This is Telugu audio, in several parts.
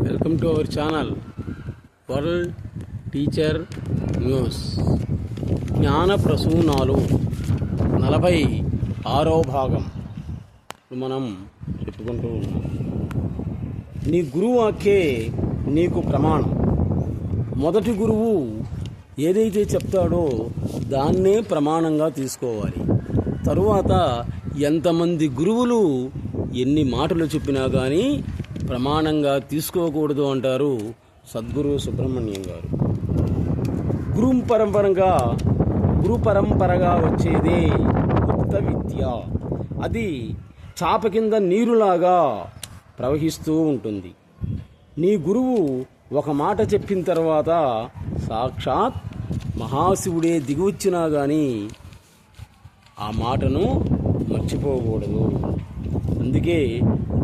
Welcome to our channel world teacher news. జ్ఞాన ప్రసూనాలు 46వ భాగం మనం చెప్పుకుంటూ ఉన్నాం. నీ గురువాక్యే నీకు ప్రమాణం. మొదటి గురువు ఏదైతే చెప్తాడో దాన్నే ప్రమాణంగా తీసుకోవాలి. తరువాత ఎంతమంది గురువులు ఎన్ని మాటలు చెప్పినా కానీ ప్రమాణంగా తీసుకోకూడదు అంటారు సద్గురు సుబ్రహ్మణ్యం గారు. గురు పరంపరగా వచ్చేదే గుప్త విద్య. అది చాప కింద నీరులాగా ప్రవహిస్తూ ఉంటుంది. నీ గురువు ఒక మాట చెప్పిన తర్వాత సాక్షాత్ మహాశివుడే దిగివచ్చినా కానీ ఆ మాటను మర్చిపోకూడదు. అందుకే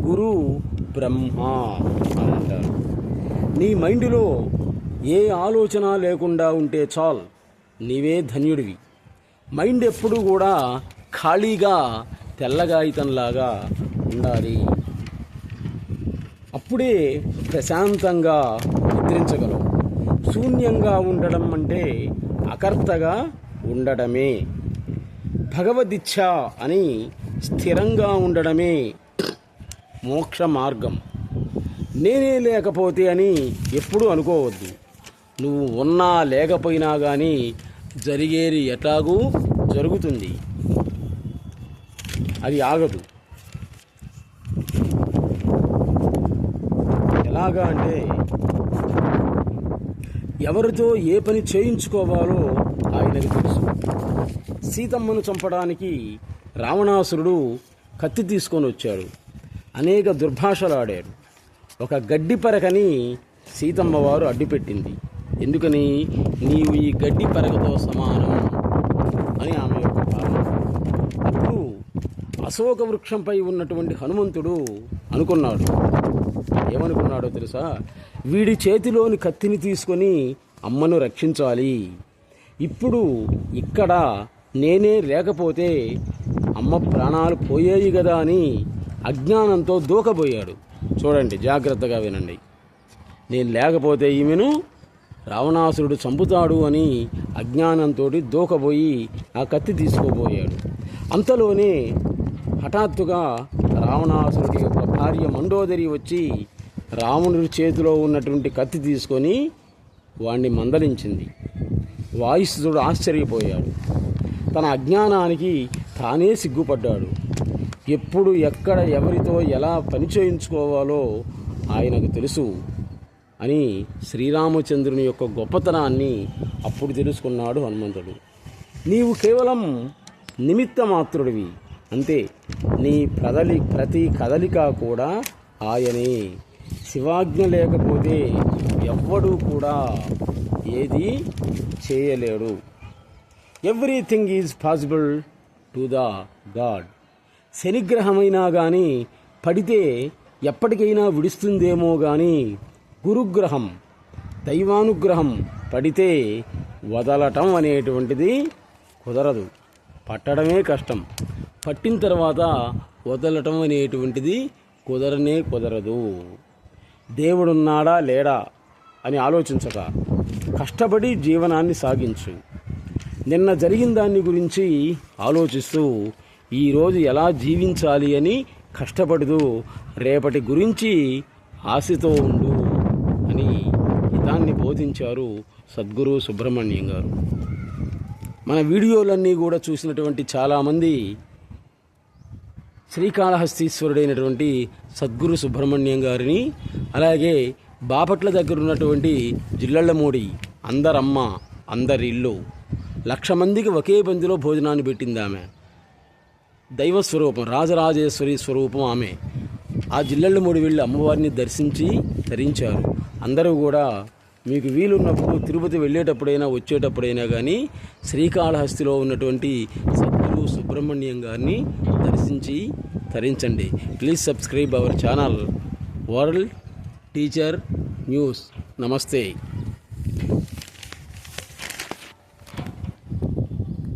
గురు బ్రహ్మ అని అంటారు. నీ మైండ్లో ఏ ఆలోచన లేకుండా ఉంటే చాలు, నీవే ధన్యుడివి. మైండ్ ఎప్పుడు కూడా ఖాళీగా తెల్లగాయితంలాగా ఉండాలి. అప్పుడే ప్రశాంతంగా నిద్రించగలవు. శూన్యంగా ఉండడం అంటే అకర్తగా ఉండడమే. భగవదిచ్ఛ అని స్థిరంగా ఉండడమే మోక్ష మార్గం. నేనే లేకపోతే అని ఎప్పుడూ అనుకోవద్దు. నువ్వు ఉన్నా లేకపోయినా కానీ జరిగేది ఎట్లాగూ జరుగుతుంది, అది ఆగదు. ఎలాగా అంటే ఎవరితో ఏ పని చేయించుకోవాలో ఆయనకు తెలుసు. సీతమ్మను చంపడానికి రావణాసురుడు కత్తి తీసుకొని వచ్చాడు. అనేక దుర్భాషలు ఆడాడు. ఒక గడ్డి పరకని సీతమ్మ వారు అడ్డుపెట్టింది. ఎందుకని? నీవు ఈ గడ్డి పరకతో సమానం అని ఆమె యొక్క భావన. అప్పుడు అశోక వృక్షంపై ఉన్నటువంటి హనుమంతుడు అనుకున్నాడు. ఏమనుకున్నాడో తెలుసా? వీడి చేతిలోని కత్తిని తీసుకొని అమ్మను రక్షించాలి. ఇప్పుడు ఇక్కడ నేనే లేకపోతే అమ్మ ప్రాణాలు పోయేయి కదా అని అజ్ఞానంతో దూకబోయాడు. చూడండి, జాగ్రత్తగా వినండి. నేను లేకపోతే ఈమెను రావణాసురుడు చంపుతాడు అని అజ్ఞానంతో దూకబోయి ఆ కత్తి తీసుకోబోయాడు. అంతలోనే హఠాత్తుగా రావణాసురుడి యొక్క భార్య మండోదరి వచ్చి రావణుడి చేతిలో ఉన్నటువంటి కత్తి తీసుకొని వాణ్ణి మందలించింది. వాయుసుడు ఆశ్చర్యపోయాడు. తన అజ్ఞానానికి తానే సిగ్గుపడ్డాడు. ఎప్పుడు ఎక్కడ ఎవరితో ఎలా పని చేయించుకోవాలో ఆయనకు తెలుసు అని శ్రీరామచంద్రుని యొక్క గొప్పతనాన్ని అప్పుడు తెలుసుకున్నాడు హనుమంతుడు. నీవు కేవలం నిమిత్త మాత్రుడివి అంతే. నీ ప్రతి కదలిక కూడా ఆయనే. శివాజ్ఞ లేకపోతే ఎవ్వడూ కూడా ఏది చేయలేడు. Everything is possible to the god. శనిగ్రహమైనా కానీ పడితే ఎప్పటికైనా విడుస్తుందేమో కానీ గురుగ్రహం, దైవానుగ్రహం పడితే వదలటం అనేటువంటిది కుదరదు. పట్టడమే కష్టం. పట్టిన తర్వాత వదలటం అనేటువంటిది కుదరదు. దేవుడున్నాడా లేడా అని ఆలోచించక కష్టపడి జీవనాన్ని సాగించు. నిన్న జరిగిన దాన్ని గురించి ఆలోచిస్తూ ఈరోజు ఎలా జీవించాలి అని కష్టపడుతూ రేపటి గురించి ఆశతో ఉండు అని హితాన్ని బోధించారు సద్గురు సుబ్రహ్మణ్యం గారు. మన వీడియోలన్నీ కూడా చూసినటువంటి చాలామంది శ్రీకాళహస్తీశ్వరుడైనటువంటి సద్గురు సుబ్రహ్మణ్యం గారిని, అలాగే బాపట్ల దగ్గర ఉన్నటువంటి జిల్లళ్ళమూడి అందరమ్మ అందరి ఇల్లు 1,00,000 మందికి ఒకే బంతిలో భోజనాన్ని పెట్టింది ఆమె. దైవస్వరూపం, రాజరాజేశ్వరి స్వరూపం ఆమె. ఆ జిల్లళ్ళమూడి వెళ్ళి అమ్మవారిని దర్శించి తరించారు. అందరూ కూడా మీకు వీలున్నప్పుడు తిరుపతి వెళ్ళేటప్పుడైనా వచ్చేటప్పుడైనా కానీ శ్రీకాళహస్తిలో ఉన్నటువంటి సద్గురు సుబ్రహ్మణ్యం గారిని దర్శించి తరించండి. Please subscribe our channel world teacher news. నమస్తే.